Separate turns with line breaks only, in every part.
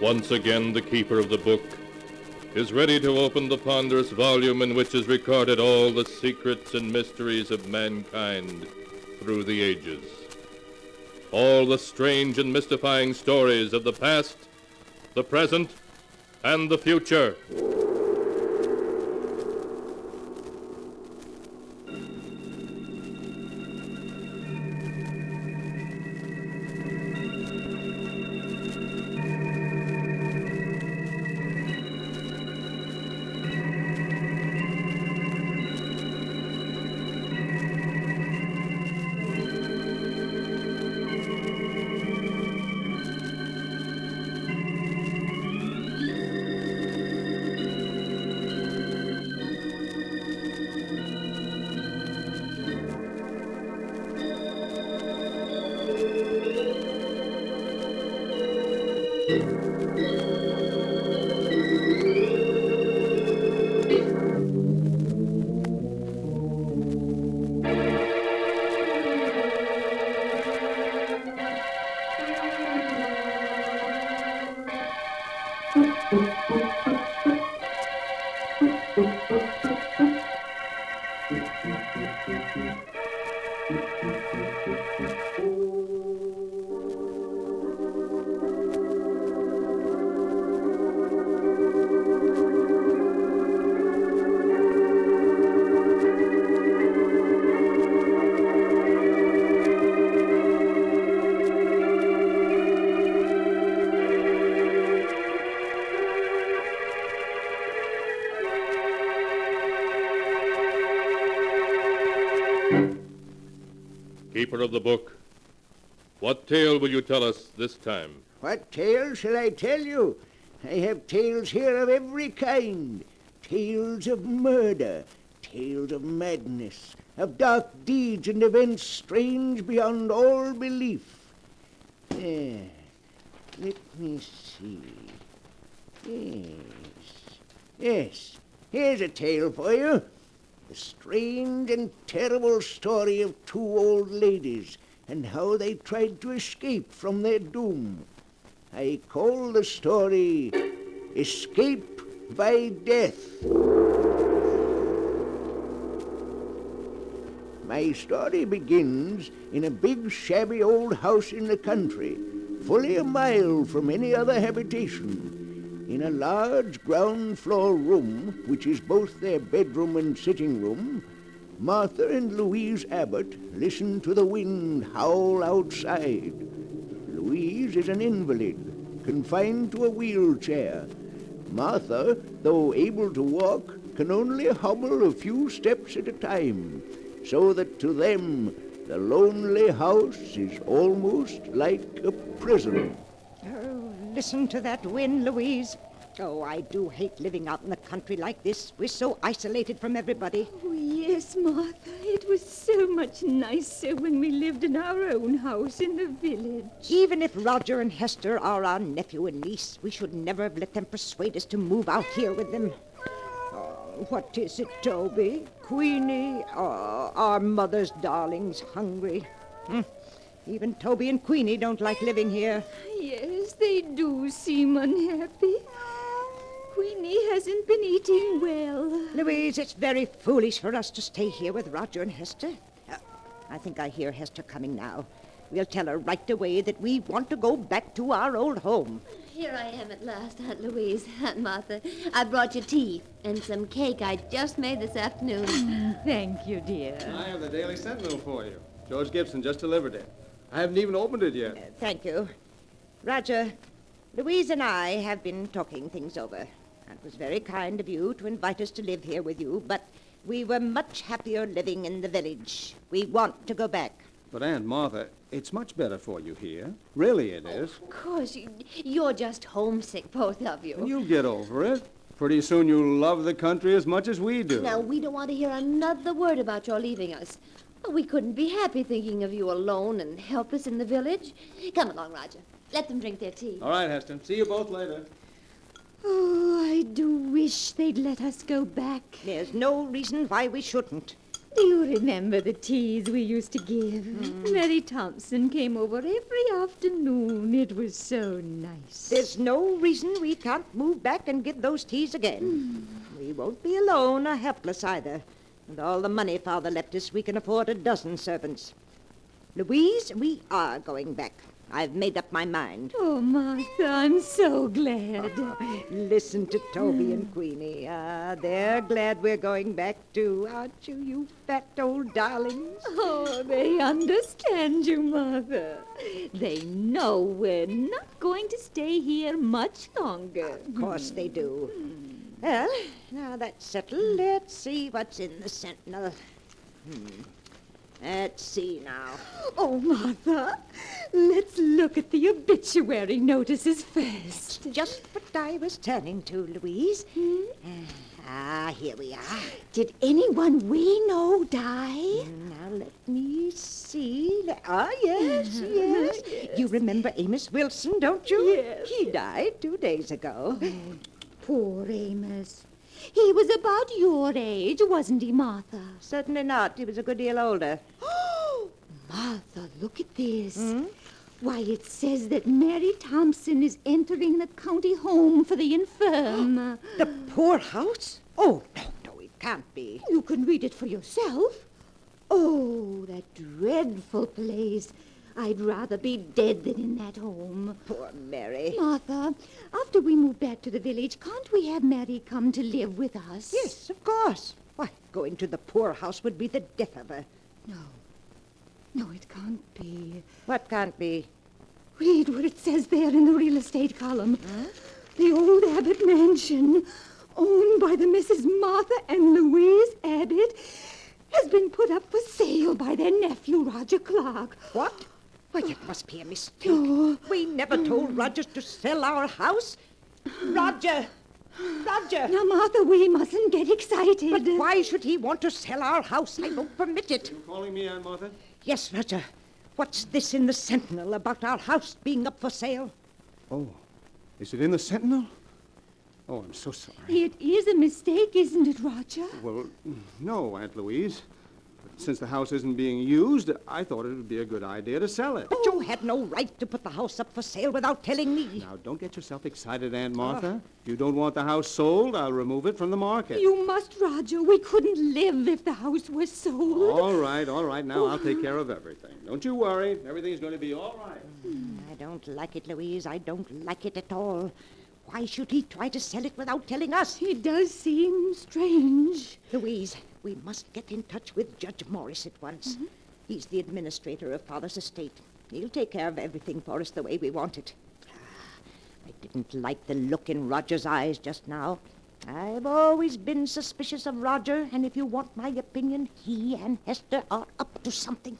Once again, the keeper of the book is ready to open the ponderous volume in which is recorded all the secrets and mysteries of mankind through the ages. All the strange and mystifying stories of the past, the present, and the future. Keeper of the book, what tale will you tell us this time?
What tale shall I tell you? I have tales here of every kind. Tales of murder, tales of madness, of dark deeds and events strange beyond all belief. Let me see. Yes, here's a tale for you. The strange and terrible story of two old ladies and how they tried to escape from their doom. I call the story Escape by Death. My story begins in a big, shabby old house in the country, fully a mile from any other habitation. In a large ground-floor room, which is both their bedroom and sitting room, Martha and Louise Abbott listen to the wind howl outside. Louise is an invalid, confined to a wheelchair. Martha, though able to walk, can only hobble a few steps at a time, so that to them the lonely house is almost like a prison.
Oh, listen to that wind, Louise. Oh, I do hate living out in the country like this. We're so isolated from everybody.
Oh, yes, Martha. It was so much nicer when we lived in our own house in the village.
Even if Roger and Hester are our nephew and niece, we should never have let them persuade us to move out here with them. Oh, what is it, Toby? Queenie? Oh, our mother's darling's hungry. Even Toby and Queenie don't like living here.
Yes, they do seem unhappy. Queenie hasn't been eating well.
Louise, it's very foolish for us to stay here with Roger and Hester. I think I hear Hester coming now. We'll tell her right away that we want to go back to our old home.
Here I am at last, Aunt Louise, Aunt Martha. I brought you tea and some cake I just made this afternoon.
Thank you, dear.
I have the Daily Sentinel for you. George Gibson just delivered it. I haven't even opened it yet.
Thank you. Roger, Louise and I have been talking things over. It was very kind of you to invite us to live here with you, but we were much happier living in the village. We want to go back.
But, Aunt Martha, it's much better for you here. Really it is.
Of course, you're just homesick, both of you.
And you'll get over it. Pretty soon you'll love the country as much as we do.
Now, we don't want to hear another word about your leaving us. We couldn't be happy thinking of you alone and helpless in the village. Come along, Roger. Let them drink their tea.
All right, Heston. See you both later.
Oh, I do wish they'd let us go back.
There's no reason why we shouldn't.
Do you remember the teas we used to give? Mary Thompson came over every afternoon. It was so nice.
There's no reason we can't move back and give those teas again. We won't be alone or helpless either. With all the money Father left us, we can afford a dozen servants. Louise, we are going back. I've made up my mind.
Oh, Martha, I'm so glad.
Listen to Toby and Queenie. They're glad we're going back too, aren't you, you fat old darlings?
Oh, they understand you, Mother. They know we're not going to stay here much longer.
Of course they do. Well, now that's settled. Let's see what's in the Sentinel. Let's see now.
Oh, Martha, let's look at the obituary notices first.
Just what I was turning to, Louise. Here we are.
Did anyone we know die?
Now, let me see. Yes, yes. You remember Amos Wilson, don't you?
Yes.
He died 2 days ago.
Poor Amos. He was about your age, wasn't he, Martha?
Certainly not. He was a good deal older.
Oh, Martha, look at this. Why, it says that Mary Thompson is entering the county home for the infirm.
The poorhouse? Oh, no, it can't be.
You can read it for yourself. Oh, that dreadful place. I'd rather be dead than in that home.
Poor Mary.
Martha, after we move back to the village, can't we have Mary come to live with us?
Yes, of course. Why, going to the poorhouse would be the death of her.
No, it can't be.
What can't be?
Read what it says there in the real estate column. The old Abbott mansion, owned by the Mrs. Martha and Louise Abbott, has been put up for sale by their nephew, Roger Clark.
What? Why, it must be a mistake.
Oh.
We never told Roger to sell our house. Roger! Roger!
Now, Martha, we mustn't get excited.
But why should he want to sell our house? I won't permit it.
You calling me, Aunt Martha?
Yes, Roger. What's this in the Sentinel about our house being up for sale?
Oh, is it in the Sentinel? Oh, I'm so sorry.
It is a mistake, isn't it, Roger?
Well, no, Aunt Louise. But since the house isn't being used, I thought it would be a good idea to sell it.
But you had no right to put the house up for sale without telling me.
Now, don't get yourself excited, Aunt Martha. If you don't want the house sold, I'll remove it from the market.
You must, Roger. We couldn't live if the house was sold.
All right. Now I'll take care of everything. Don't you worry. Everything's going to be all right.
I don't like it, Louise. I don't like it at all. Why should he try to sell it without telling us?
It does seem strange.
Louise, we must get in touch with Judge Morris at once. He's the administrator of Father's estate. He'll take care of everything for us the way we want it. I didn't like the look in Roger's eyes just now. I've always been suspicious of Roger, and if you want my opinion, he and Hester are up to something.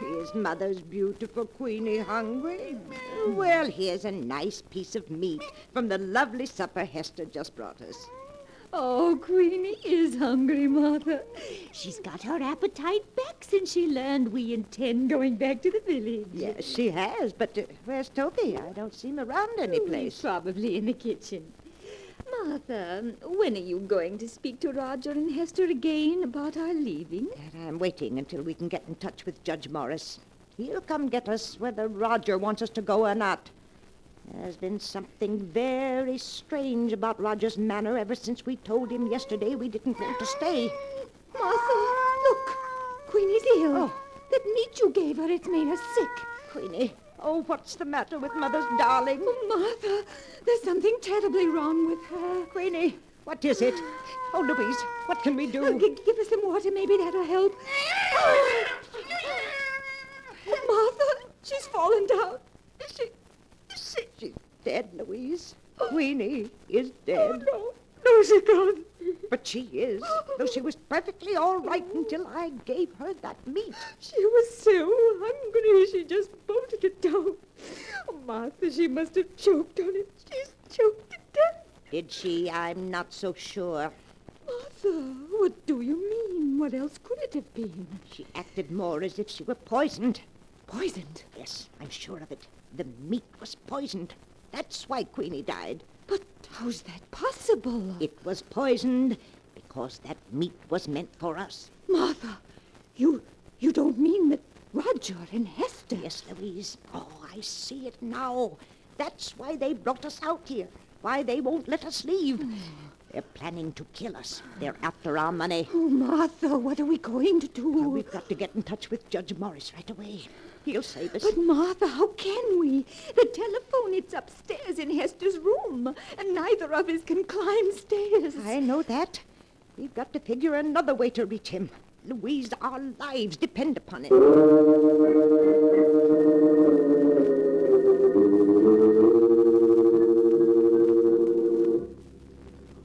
Is Mother's beautiful Queenie hungry? Well, here's a nice piece of meat from the lovely supper Hester just brought us.
Oh, Queenie is hungry, Martha. She's got her appetite back since she learned we intend going back to the village.
Yes, she has, but where's Toby? I don't see him around any place.
Probably in the kitchen. Martha, when are you going to speak to Roger and Hester again about our leaving?
I'm waiting until we can get in touch with Judge Morris. He'll come get us whether Roger wants us to go or not. There's been something very strange about Roger's manner ever since we told him yesterday we didn't want to stay.
Martha, look. Queenie's ill.
Oh.
That meat you gave her, it's made her sick.
Queenie, oh, what's the matter with Mother's darling?
Oh, Martha, there's something terribly wrong with her.
Queenie, what is it? Oh, Louise, what can we do?
Give her some water, maybe that'll help. Oh, Martha, she's fallen down.
She's dead, Louise. Queenie is dead.
Oh, no, she can't.
But she is, though she was perfectly all right until I gave her that meat.
She was so hungry, she just bolted it down. Oh, Martha, she must have choked on it. She's choked to death.
Did she? I'm not so sure.
Martha, what do you mean? What else could it have been?
She acted more as if she were poisoned.
Poisoned?
Yes, I'm sure of it. The meat was poisoned. That's why Queenie died.
But how's that possible?
It was poisoned because that meat was meant for us.
Martha, you don't mean that Roger and Hester...
Yes, Louise. Oh, I see it now. That's why they brought us out here. Why they won't let us leave. They're planning to kill us. They're after our money.
Oh, Martha, what are we going to do?
We've got to get in touch with Judge Morris right away. He'll save us.
But, Martha, how can we? The telephone, it's upstairs in Hester's room, and neither of us can climb stairs.
I know that. We've got to figure another way to reach him. Louise, our lives depend upon it.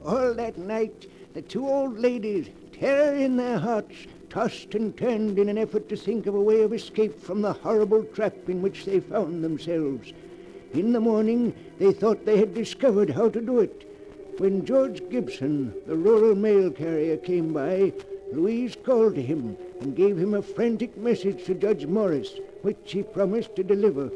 All that night, the two old ladies, terror in their hearts, tossed and turned in an effort to think of a way of escape from the horrible trap in which they found themselves. In the morning, they thought they had discovered how to do it. When George Gibson, the rural mail carrier, came by, Louise called to him and gave him a frantic message to Judge Morris, which he promised to deliver.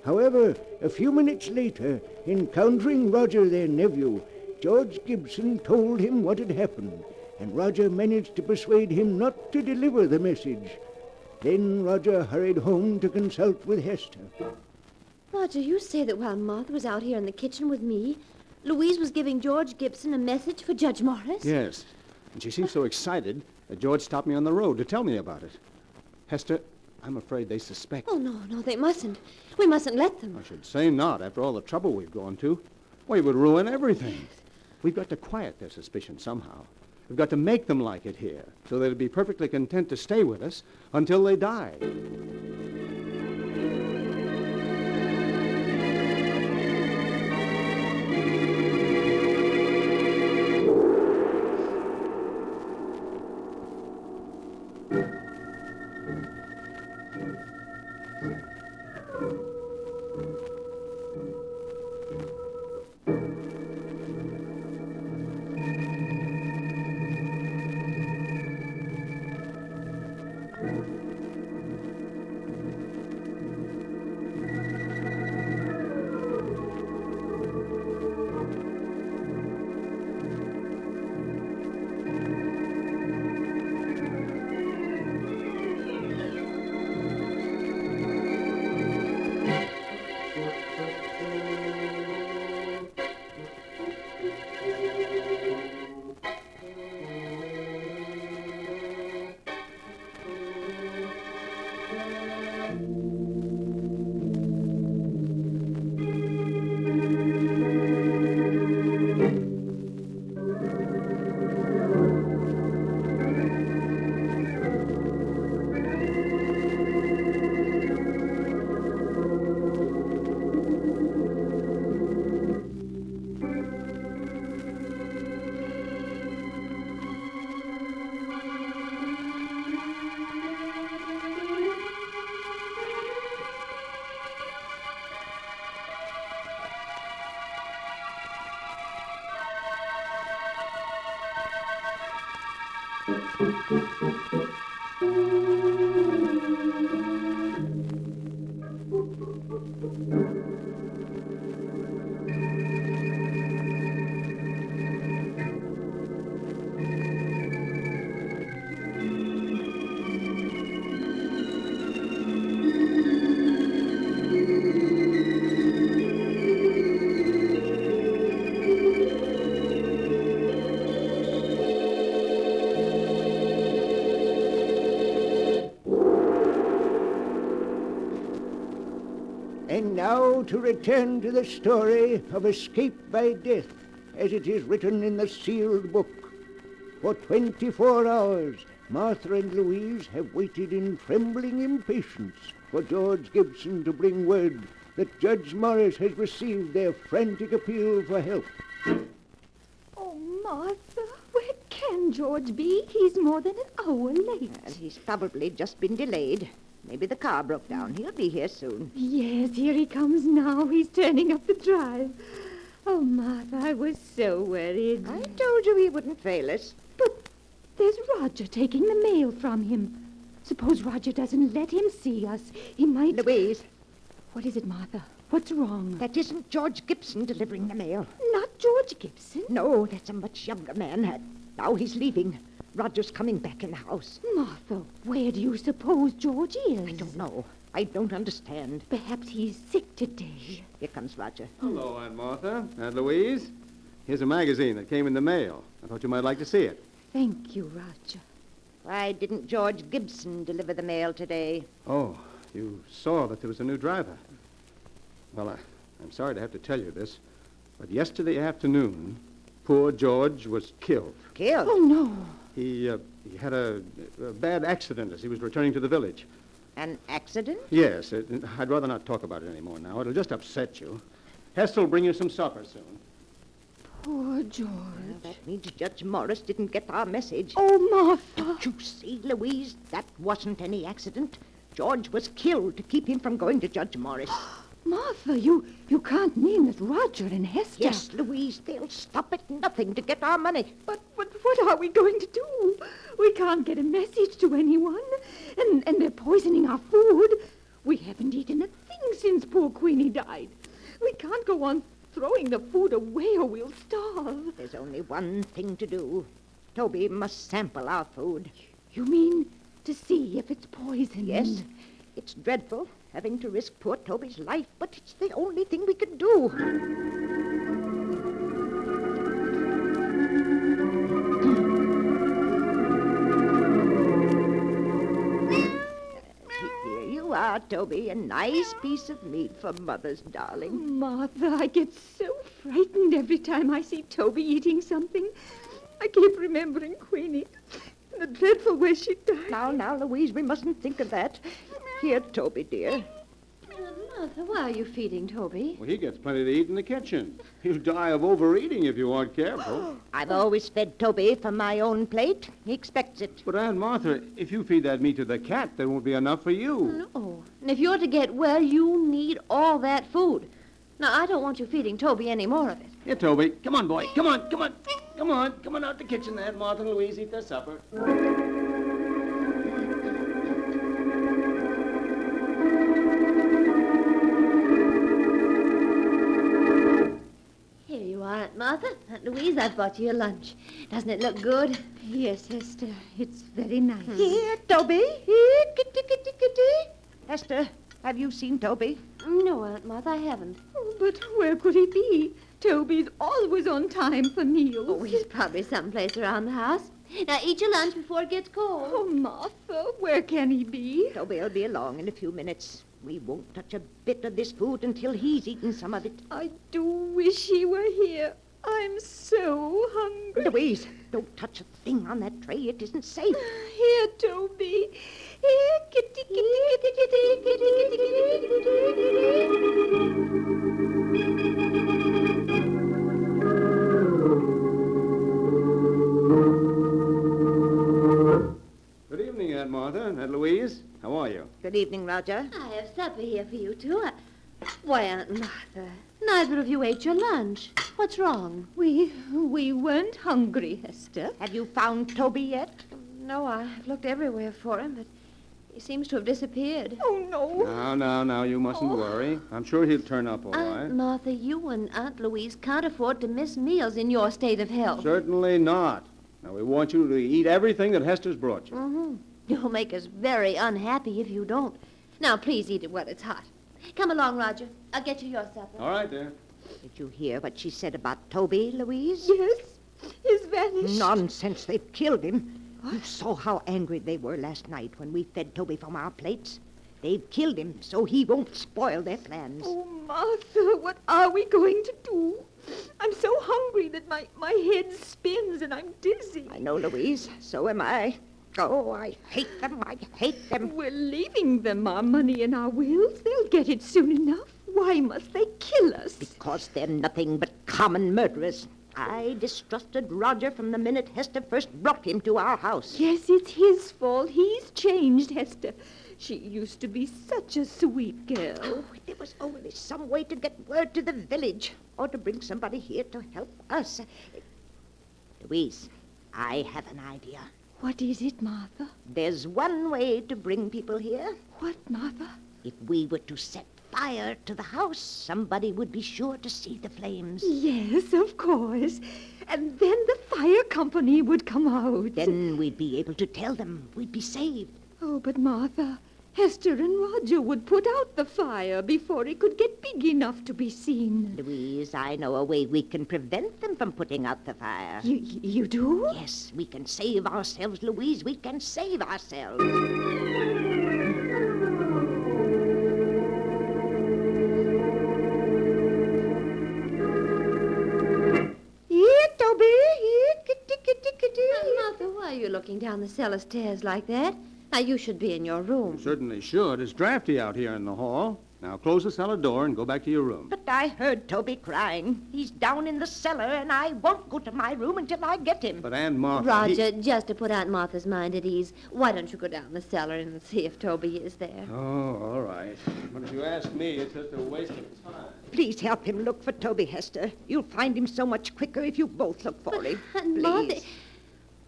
However, a few minutes later, encountering Roger, their nephew, George Gibson told him what had happened, and Roger managed to persuade him not to deliver the message. Then Roger hurried home to consult with Hester.
Roger, you say that while Martha was out here in the kitchen with me, Louise was giving George Gibson a message for Judge Morris?
Yes, and she seemed so excited that George stopped me on the road to tell me about it. Hester, I'm afraid they suspect.
Oh, no, they mustn't. We mustn't let them.
I should say not, after all the trouble we've gone to. Well, it would ruin everything. We've got to quiet their suspicion somehow. We've got to make them like it here, so they'll be perfectly content to stay with us until they die.
And now to return to the story of escape by death, as it is written in the sealed book. For 24 hours, Martha and Louise have waited in trembling impatience for George Gibson to bring word that Judge Morris has received their frantic appeal for help.
Oh, Martha, where can George be? He's more than an hour late.
Well, he's probably just been delayed. Maybe the car broke down. He'll be here soon.
Yes, here he comes now. He's turning up the drive. Oh, Martha, I was so worried.
I told you he wouldn't fail us.
But there's Roger taking the mail from him. Suppose Roger doesn't let him see us. He might...
Louise,
What is it, Martha? What's wrong?
that isn't George Gibson delivering the mail.
Not George Gibson.
No, that's a much younger man. Now he's leaving. Roger's coming back in the house.
Martha, where do you suppose George is?
I don't know. I don't understand.
Perhaps he's sick today.
Here comes Roger.
Hello, Aunt Martha. Aunt Louise. Here's a magazine that came in the mail. I thought you might like to see it.
Thank you, Roger.
Why didn't George Gibson deliver the mail today?
Oh, you saw that there was a new driver. Well, I'm sorry to have to tell you this, but yesterday afternoon, poor George was killed.
Killed?
Oh, no.
He had a bad accident as he was returning to the village.
An accident?
Yes, I'd rather not talk about it anymore now. It'll just upset you. Hester will bring you some supper soon.
Poor George.
Well, that means Judge Morris didn't get our message.
Oh, Martha.
Don't you see, Louise? That wasn't any accident. George was killed to keep him from going to Judge Morris.
Martha, you can't mean that Roger and Hester...
Yes, Louise, they'll stop at nothing to get our money.
But what are we going to do? We can't get a message to anyone. And they're poisoning our food. We haven't eaten a thing since poor Queenie died. We can't go on throwing the food away or we'll starve.
There's only one thing to do. Toby must sample our food.
You mean to see if it's poison?
Yes, it's dreadful having to risk poor Toby's life, but it's the only thing we can do. Here you are, Toby, a nice piece of meat for Mother's darling.
Martha, I get so frightened every time I see Toby eating something. I keep remembering Queenie, the dreadful way she died.
Now, Louise, we mustn't think of that. Here, Toby, dear.
Martha, why are you feeding Toby?
Well, he gets plenty to eat in the kitchen. He'll die of overeating if you aren't careful.
I've always fed Toby from my own plate. He expects it.
But, Aunt Martha, if you feed that meat to the cat, there won't be enough for you.
No. And if you're to get well, you need all that food. Now, I don't want you feeding Toby any more of it.
Here, Toby. Come on, boy. Come on. Come on out the kitchen there. Martha and Louise eat their supper.
Here you are, Aunt Martha. Aunt Louise, I've bought you your lunch. Doesn't it look good?
Yes, Hester, it's very nice.
Here, Toby. Here, kitty, kitty, kitty. Hester, have you seen Toby?
No, Aunt Martha, I haven't.
Oh, but where could he be? Toby's always on time for meals.
Oh, he's probably someplace around the house. Now, eat your lunch before it gets cold.
Oh, Martha, where can he be?
Toby'll be along in a few minutes. We won't touch a bit of this food until he's eaten some of it.
I do wish he were here. I'm so hungry.
Louise, don't touch a thing on that tray. It isn't safe.
Here, Toby. Here, kitty, kitty, kitty, kitty, kitty, kitty, kitty,
Good evening, Aunt Martha. Aunt Louise, how are you?
Good evening, Roger.
I have supper here for you, too. Why, Aunt Martha, neither of you ate your lunch. What's wrong?
We weren't hungry, Hester.
Have you found Toby yet?
No, I've looked everywhere for him, but he seems to have disappeared.
Oh, no.
Now, you mustn't worry. I'm sure he'll turn up all right.
Aunt Martha, you and Aunt Louise can't afford to miss meals in your state of health.
Certainly not. Now, we want you to eat everything that Hester's brought you.
Mm-hmm. You'll make us very unhappy if you don't. Now, please eat it while it's hot. Come along, Roger. I'll get you your supper.
All right, dear.
Did you hear what she said about Toby, Louise?
Yes, he's vanished.
Nonsense. They've killed him. You saw how angry they were last night when we fed Toby from our plates. They've killed him so he won't spoil their plans.
Oh, Martha, what are we going to do? I'm so hungry that my head spins and I'm dizzy.
I know, Louise. So am I. Oh, I hate them. I hate them.
We're leaving them our money and our wills. They'll get it soon enough. Why must they kill us?
Because they're nothing but common murderers. I distrusted Roger from the minute Hester first brought him to our house.
Yes, it's his fault. He's changed, Hester. She used to be such a sweet girl.
Oh, if there was only some way to get word to the village or to bring somebody here to help us. Louise, I have an idea.
What is it, Martha?
There's one way to bring people here.
What, Martha?
If we were to set fire to the house, somebody would be sure to see the flames.
Yes, of course. And then the fire company would come out.
Then we'd be able to tell them we'd be saved.
Oh, but Martha, Hester and Roger would put out the fire before it could get big enough to be seen.
Louise, I know a way we can prevent them from putting out the fire.
You do?
Yes, we can save ourselves, Louise. We can save ourselves.
Here, Toby. Here, kitty, kitty, kitty.
Martha, why are you looking down the cellar stairs like that? Now, you should be in your room.
Certainly should. It's drafty out here in the hall. Now close the cellar door and go back to your room.
But I heard Toby crying. He's down in the cellar, and I won't go to my room until I get him.
But Aunt Martha...
Roger, just to put Aunt Martha's mind at ease, why don't you go down the cellar and see if Toby is there?
Oh, all right. But if you ask me, it's just a waste of time.
Please help him look for Toby, Hester. You'll find him so much quicker if you both look for him.
Aunt Martha...
Please.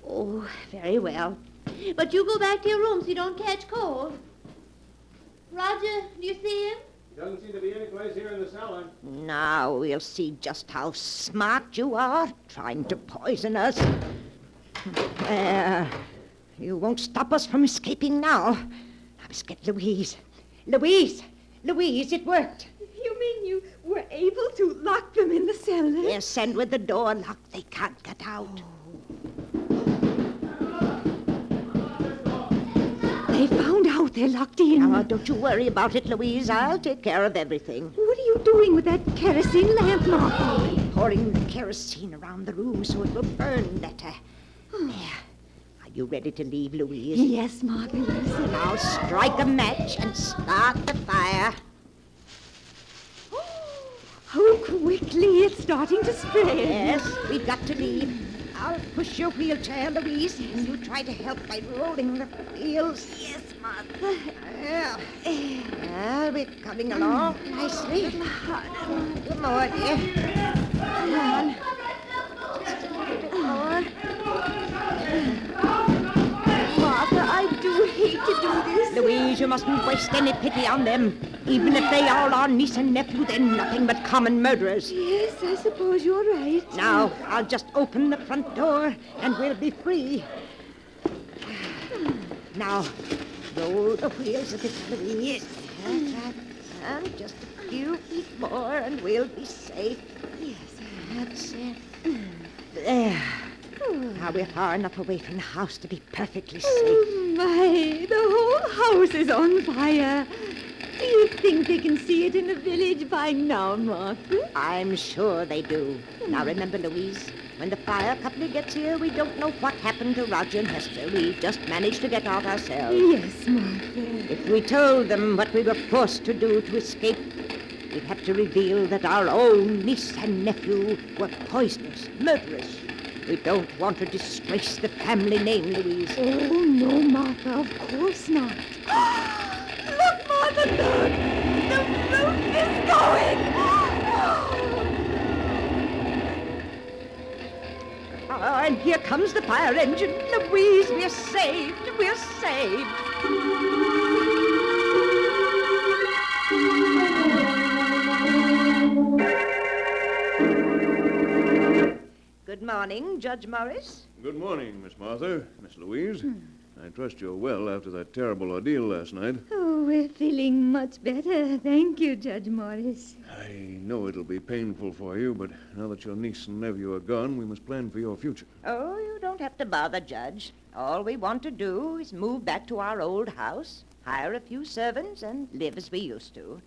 Oh, very well. But you go back to your room so you don't catch cold. Roger, do you see him?
Doesn't seem to be any place here in the cellar.
Now we'll see just how smart you are, trying to poison us. There. You won't stop us from escaping now. Now let's get Louise. Louise! Louise, it worked.
You mean you were able to lock them in the cellar?
Yes, and with the door locked, they can't get out.
They found out they're locked in.
Now, don't you worry about it, Louise. I'll take care of everything.
What are you doing with that kerosene lamp, Martha?
Pouring the kerosene around the room so it will burn better. There. Are you ready to leave, Louise?
Yes, Martha, yes.
Now strike a match and start the fire.
How quickly it's starting to spread.
Yes, we've got to leave. I'll push your wheelchair, Louise, and you try to help by rolling the wheels. Yes, Martha. Well, we're coming along nicely. A little harder. Good more, dear. Come on. Just a little bit more.
Martha, I do hate to do this.
Louise, you mustn't waste any pity on them. Even if they are our niece and nephew, they're nothing but common murderers.
Yes, I suppose you're right.
Now, I'll just open the front door, and we'll be free. Now, roll the wheels a bit, Louise. That's right. And just a few feet more, and we'll be safe. Yes, that's it. There. Now we're far enough away from the house to be perfectly safe.
Oh, my. The whole house is on fire. Do you think they can see it in the village by now, Martha?
I'm sure they do. Now remember, Louise, when the fire company gets here, we don't know what happened to Roger and Hester. We've just managed to get out ourselves.
Yes, Martha.
If we told them what we were forced to do to escape, we'd have to reveal that our own niece and nephew were poisoners, murderers. We don't want to disgrace the family name, Louise.
Oh, no, Martha, of course not. Look, Martha, look! The boat is going!
Oh, and here comes the fire engine. Louise, we're saved. We're saved. Good morning, Judge Morris.
Good morning, Miss Martha, Miss Louise. I trust you're well after that terrible ordeal last night.
Oh, we're feeling much better. Thank you, Judge Morris.
I know it'll be painful for you, but now that your niece and nephew are gone, we must plan for your future.
Oh, you don't have to bother, Judge. All we want to do is move back to our old house, hire a few servants, and live as we used to.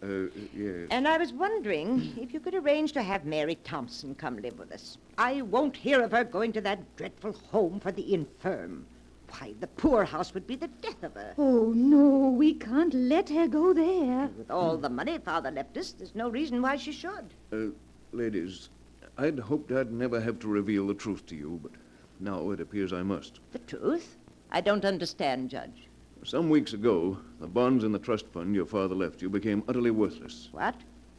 Yes.
And I was wondering if you could arrange to have Mary Thompson come live with us. I won't hear of her going to that dreadful home for the infirm. Why, the poorhouse would be the death of her.
Oh, no, we can't let her go there.
With all the money Father left us, there's no reason why she should.
Ladies, I'd hoped I'd never have to reveal the truth to you, but now it appears I must.
The truth? I don't understand, Judge.
Some weeks ago, the bonds in the trust fund your father left you became utterly worthless.
What?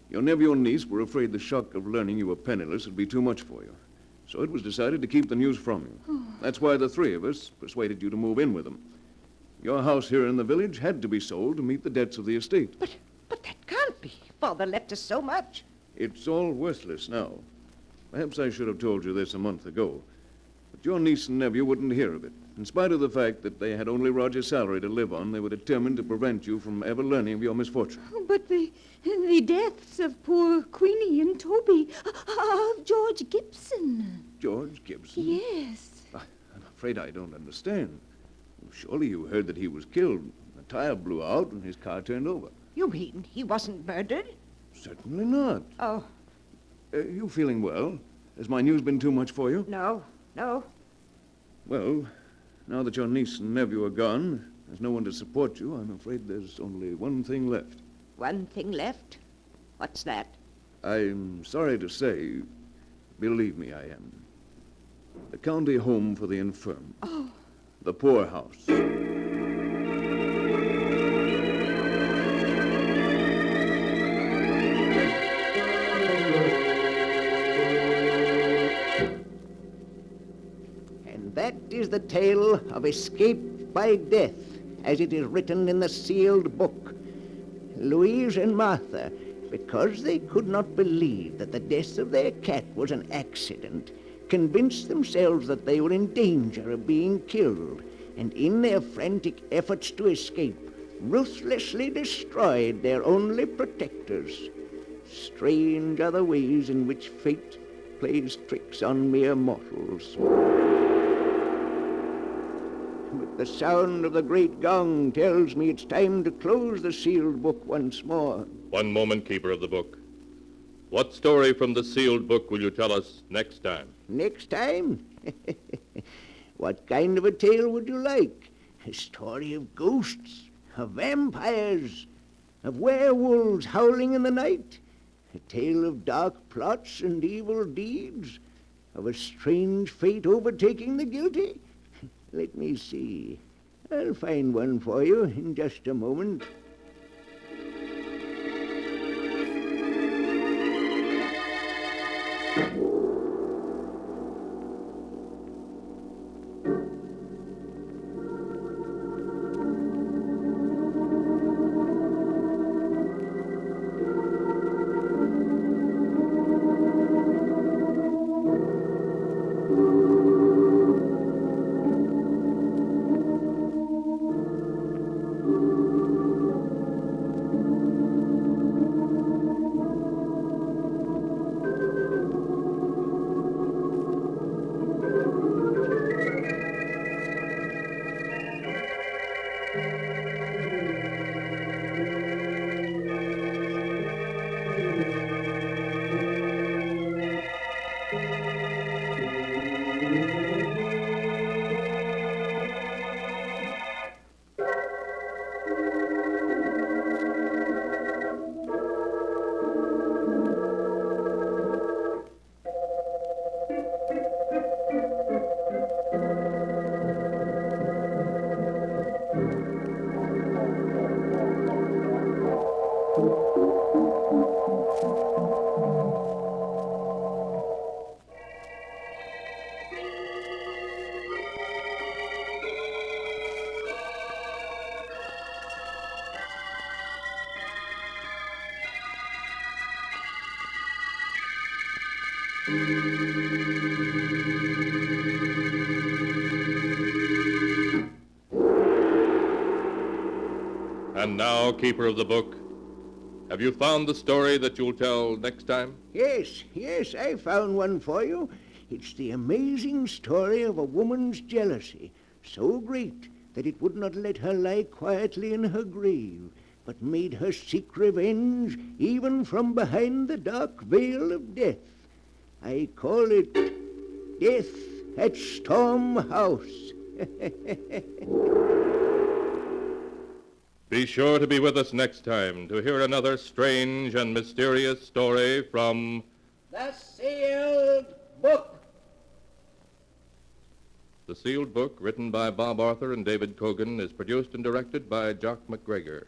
Your nephew and niece were afraid the shock of learning you were penniless would be too much for you. So it was decided to keep the news from you. That's why the three of us persuaded you to move in with them. Your house here in the village had to be sold to meet the debts of the estate.
But that can't be. Father left us so much.
It's all worthless now. Perhaps I should have told you this a month ago. But your niece and nephew wouldn't hear of it. In spite of the fact that they had only Roger's salary to live on, they were determined to prevent you from ever learning of your misfortune.
Oh, but the deaths of poor Queenie and Toby, of George Gibson.
George Gibson?
Yes.
I'm afraid I don't understand. Surely you heard that he was killed. The tire blew out and his car turned over.
You mean he wasn't murdered?
Certainly not.
Oh,
You feeling well? Has my news been too much for you?
no.
Well, now that your niece and nephew are gone, there's no one to support you, I'm afraid there's only one thing left.
One thing left? What's that?
I'm sorry to say, believe me, I am. The county home for the infirm.
Oh.
The poorhouse.
And that is the tale of escape by death, as it is written in the sealed book. Louise and Martha, because they could not believe that the death of their cat was an accident, convinced themselves that they were in danger of being killed, and in their frantic efforts to escape, ruthlessly destroyed their only protectors. Strange are the ways in which fate plays tricks on mere mortals. But the sound of the great gong tells me it's time to close the sealed book once more.
One moment, keeper of the book. What story from the sealed book will you tell us next time?
Next time? What kind of a tale would you like? A story of ghosts, of vampires, of werewolves howling in the night? A tale of dark plots and evil deeds? Of a strange fate overtaking the guilty? Let me see. I'll find one for you in just a moment.
And now, keeper of the book, have you found the story that you'll tell next time?
Yes, I found one for you. It's the amazing story of a woman's jealousy, so great that it would not let her lie quietly in her grave, but made her seek revenge even from behind the dark veil of death. I call it Death at Storm House.
Be sure to be with us next time to hear another strange and mysterious story from
The Sealed Book.
The Sealed Book, written by Bob Arthur and David Kogan, is produced and directed by Jock McGregor.